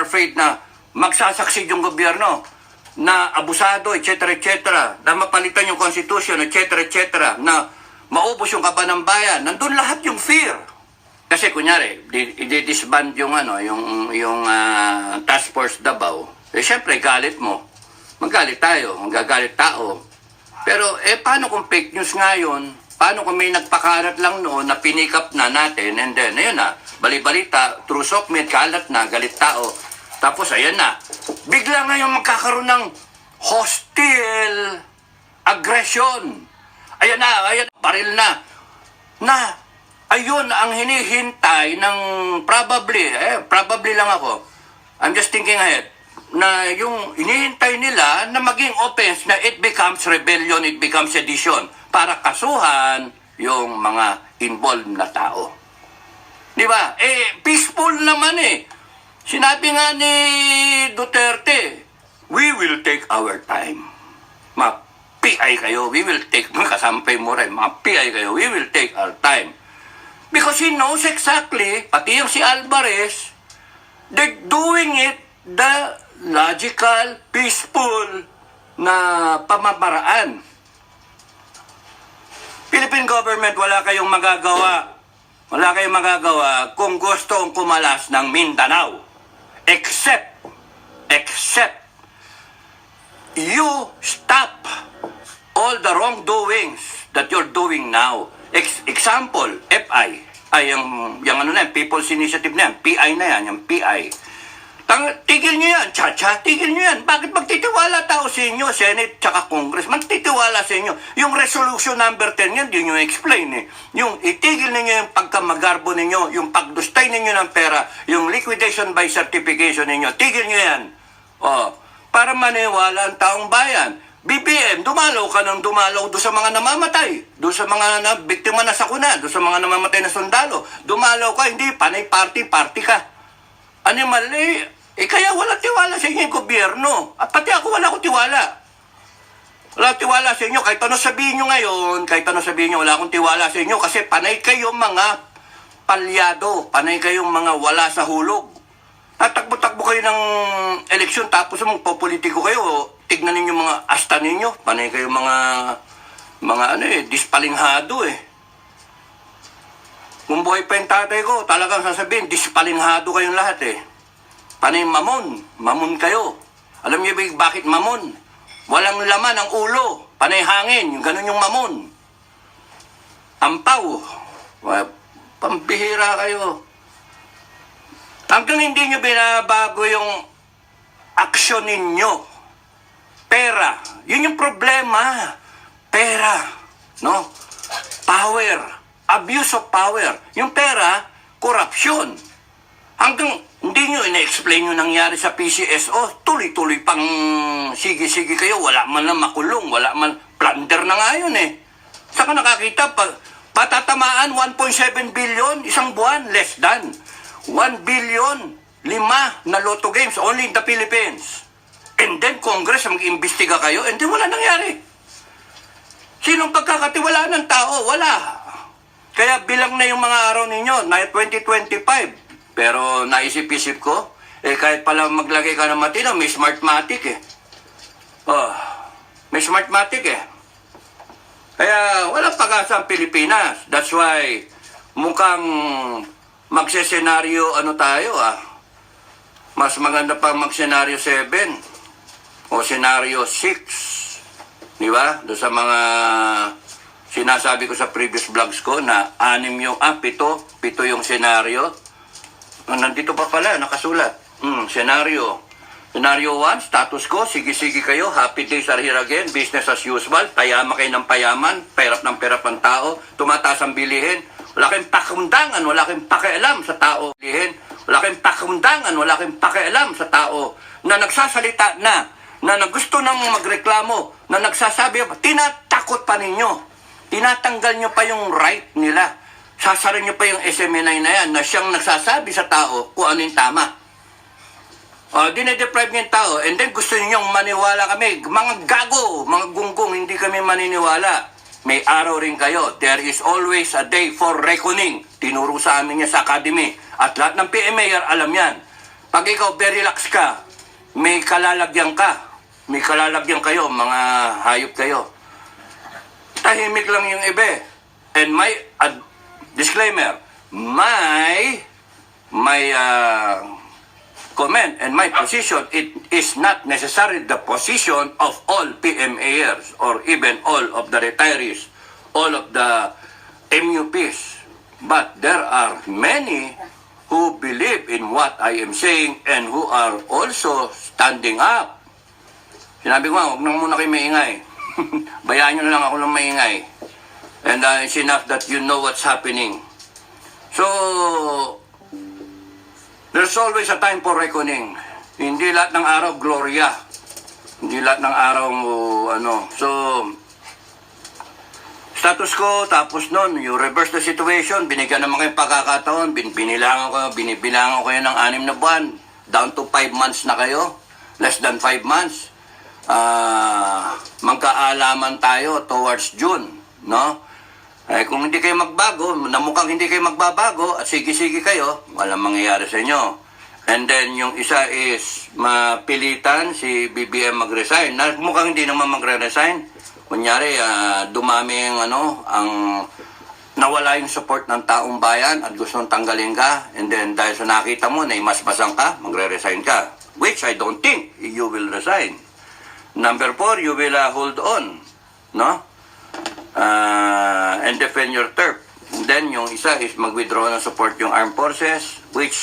afraid na magsasucceed yung gobyerno, na abusado, etc., etc., na mapalitan yung constitution, etc., etc., na maubos yung kaban ng bayan. Nandun lahat yung fear. Kasi kunyari, i-disband yung task force Davao. Eh syempre, galit mo. Magalit tayo, magagalit tao. Pero paano kung fake news ngayon? Paano kung may nagpakarat lang noon na pinikap na natin, and then, ayun na, bali-balita, true sokmed, kalat na, galit tao. Tapos, ayan na, bigla ngayon magkakaroon ng hostile aggression. Ayan na, baril na. Ayun ang hinihintay ng probably lang ako. I'm just thinking ahead. Na yung hinihintay nila na maging offense na it becomes rebellion, it becomes sedition para kasuhan yung mga involved na tao. Di ba? Peaceful naman eh. Sinabi nga ni Duterte, we will take our time. Ma-PI kayo, we will take, kasampay mo rin, ma-PI kayo, we will take our time. Because he knows exactly, pati yung si Alvarez, they're doing it the logical, peaceful na pamamaraan. Philippine government, wala kayong magagawa. Wala kayong magagawa kung gustong kumalas ng Mindanao. Except you stop all the wrongdoings that you're doing now. Example, FI, ay yung ano na yan, People's Initiative na yan, PI na yan, yung PI. Tigil nyo yan, tigil nyo yan. Bakit magtitiwala tao sa inyo, Senate tsaka Congress? Magtitiwala sa inyo. Yung resolution number 10 yan, di nyo explain eh. Yung itigil ninyo yung pagkamagarbo ninyo, yung pagdustay ninyo ng pera, yung liquidation by certification ninyo, tigil nyo yan. Para maniwala ang taong bayan. BBM, dumalaw ka ng dumalaw doon sa mga namamatay, doon sa mga biktima na sakuna, doon sa mga namamatay na sundalo. Dumalaw ka, hindi, panay party ka. Ano mali? Kaya wala tiwala sa inyo yung gobyerno. At pati ako wala akong tiwala. Wala akong tiwala sa inyo. Kahit ano sabihin nyo ngayon, wala akong tiwala sa inyo kasi panay kayong mga palyado, panay kayong mga wala sa hulog. Tatakbo-takbo kayo ng eleksyon tapos magpopolitiko kayo, tignan ninyo mga asta ninyo, panay kayong mga dispalinghado eh. Kung buhay pa yung tatay ko, talagang sasabihin, dispalinghado kayong lahat eh. Panay mamon kayo. Alam niyo ba bakit mamon? Walang laman ang ulo, panay hangin, yung ganun yung mamon. Ampaw, pambihira kayo. Hanggang hindi nyo binabago yung aksyon ninyo. Pera, yun yung problema. Pera, no? Power, abuse of power. Yung pera, corruption. Hanggang hindi nyo ina-explain yung nangyari sa PCSO, tuloy-tuloy pang sige-sige kayo, wala man lang makulong, wala man, plunder na nga yun eh. Saka nakakita, patatamaan 1.7 billion, isang buwan, less than 1 billion, 5 na lotto games, only in the Philippines. And then Congress, mag-imbestiga kayo, and then wala nangyari. Sinong pagkakatiwalaan ng tao? Wala. Kaya bilang na yung mga araw ninyo, na 2025, pero naisip-isip ko, kahit pala maglagay ka ng matino, may Smartmatic eh. May Smartmatic eh. Kaya walang pag-asa ang Pilipinas. That's why mukhang magsesenaryo tayo Mas maganda pa mag-senaryo 7 o senaryo 6. Di ba? Doon sa mga sinasabi ko sa previous vlogs ko na 7 yung senaryo. Nandito pa pala, nakasulat. Senaryo 1, status ko, sige-sige kayo, happy days are here again, business as usual, payama kayo ng payaman, perap ng perap ng tao, tumataas ang bilihin, wala kayong pakundangan, wala kayong pakialam sa tao. Wala kayong pakundangan, wala kayong pakialam sa tao na nagsasalita na gusto nang magreklamo, na nagsasabi, tinatakot pa ninyo, tinatanggal nyo pa yung right nila. Sasarin nyo pa yung SMNI na yan na siyang nagsasabi sa tao kung ano yung tama. Dinedeprive niyo yung tao and then gusto ninyong maniwala kami. Mga gago, mga gunggong, hindi kami maniniwala. May araw rin kayo. There is always a day for reckoning. Tinuro sa amin niya sa academy. At lahat ng PMAR alam yan. Pag ikaw very relax ka, may kalalagyan kayo, mga hayop kayo. Tahimik lang yung iba. And my disclaimer, my comment and my position, it is not necessarily the position of all PMAers or even all of the retirees, all of the MUPs. But there are many who believe in what I am saying and who are also standing up. Sinabi ko nga, huwag nang muna kayo maingay. Bayaan nyo na lang ako ng maingay. And it's enough that you know what's happening. So, there's always a time for reckoning. Hindi lahat ng araw, gloria. Hindi lahat ng araw, So, status ko, tapos nun, you reverse the situation, binigyan naman kayong pagkakataon, binibilangan ko yun ng 6 na buwan, down to 5 months na kayo, less than 5 months. Magkaalaman tayo towards June, no? Kung hindi kayo magbago, mukhang hindi kayo magbabago, at sige-sige kayo, walang mangyayari sa inyo. And then, yung isa is mapilitan si BBM mag-resign. Mukhang hindi naman magre-resign. Kunyari, dumami ang nawala yung support ng taong bayan at gustong tanggalin ka. And then, dahil sa nakita mo na imasmasan ka, magre-resign ka. Which I don't think you will resign. Number 4, you will hold on. No? And defend your turf. And then, yung isa is mag-withdraw ng support yung armed forces, which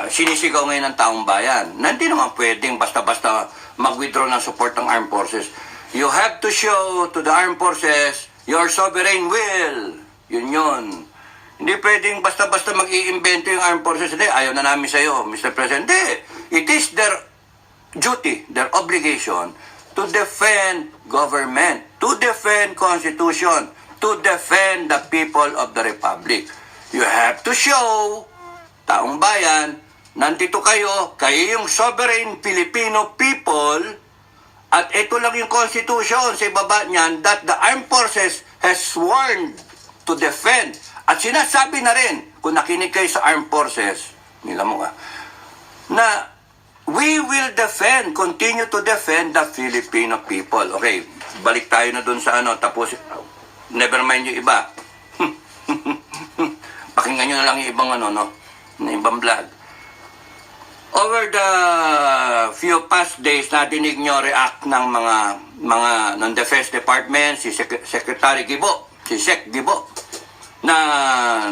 sinisigaw ngayon ng taong bayan. Na hindi naman pwedeng basta-basta mag-withdraw ng support ng armed forces. You have to show to the armed forces your sovereign will. Yun. Hindi pwedeng basta-basta mag-iimbento yung armed forces. Hindi, ayaw na namin sa'yo, Mr. President. Hindi. It is their duty, their obligation to defend government, to defend constitution, to defend the people of the republic. You have to show, taong bayan, nandito kayo yung sovereign Filipino people. At ito lang yung constitution sa ibaba niyan that the armed forces has sworn to defend. At sinasabi na rin, kung nakinig kayo sa armed forces, nila mo nga, na we will defend, continue to defend the Filipino people. Okay, balik tayo na dun sa tapos never mind yung iba. Pakinggan nyo na lang yung ibang ibang vlog. Over the few past days, nadinig nyo react ng mga ng Defense Department, si Secretary Gibo, si Sec Gibo, na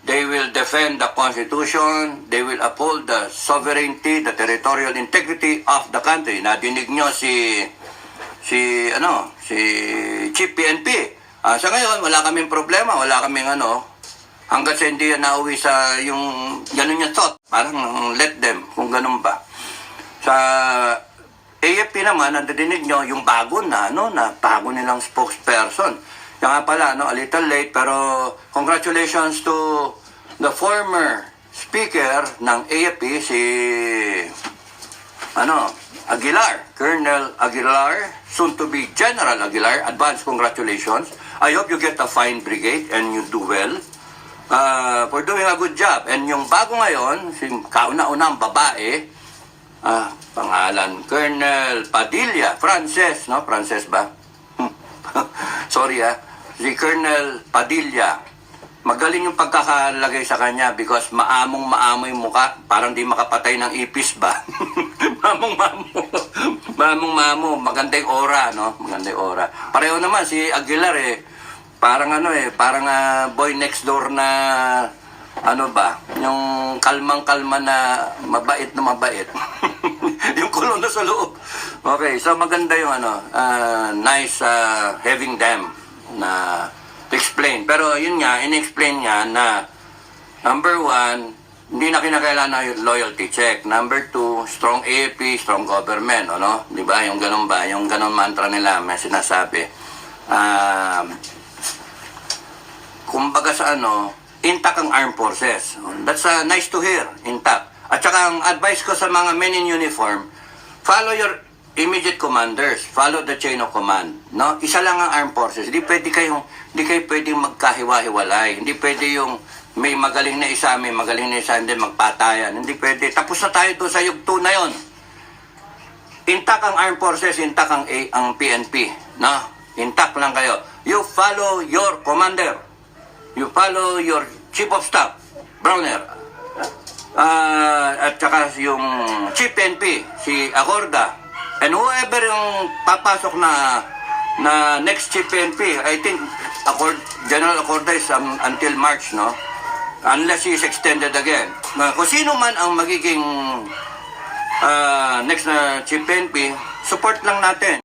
they will defend the Constitution, they will uphold the sovereignty, the territorial integrity of the country. Nadinig nyo si Chief PNP. Sa ngayon, wala kaming problema, wala kaming hanggat sa hindi yan nauwi sa yung ganun yung thought, parang let them, kung ganun ba. Sa AFP naman, nadidinig nyo yung bago na bago nilang spokesperson. Yung nga pala, a little late, pero congratulations to the former speaker ng AFP, si Aguilar, Colonel Aguilar, soon to be General Aguilar. Advance congratulations. I hope you get a fine brigade and you do well. For doing a good job. And yung bago ngayon, si kauna-unang babae, pangalan, Colonel Padilla, Frances, no? Frances ba? Sorry si Colonel Padilla. Magaling yung pagkakalagay sa kanya because maamong-maamo yung muka, parang di makapatay ng ipis ba? Mamong-mamo, maganda yung aura, no? Maganda yung aura. Pareho naman si Aguilar parang parang boy next door na yung kalmang-kalma na mabait. Yung kulong na sa loob. Okay, so maganda yung nice having them na explain. Pero yun nga, in-explain niya na number 1, hindi na kinakailangan yung loyalty check. Number 2, strong AFP, strong government, Di ba? Yung ganun ba? Yung ganun mantra nila, may sinasabi. Kumbaga sa intact ang armed forces. That's nice to hear, intact. At saka ang advice ko sa mga men in uniform, follow your immediate commanders, follow the chain of command. Isa lang ang armed forces. Hindi kayo pwedeng magkahiwa-hiwalay. Hindi pwede yung may magaling na isa, may magaling na isa, hindi magpatayan. Hindi pwede. Tapos na tayo doon sa yugto na yon. Intact ang Armed Forces, intact ang PNP. No? Intact lang kayo. You follow your commander. You follow your Chief of Staff, Browner. At saka yung Chief PNP, si Acorda. And whoever yung papasok na next Chief PNP, I think General Acorda is until March, no? Unless he is extended again. Kung sino man ang magiging next na Chief PNP, support lang natin.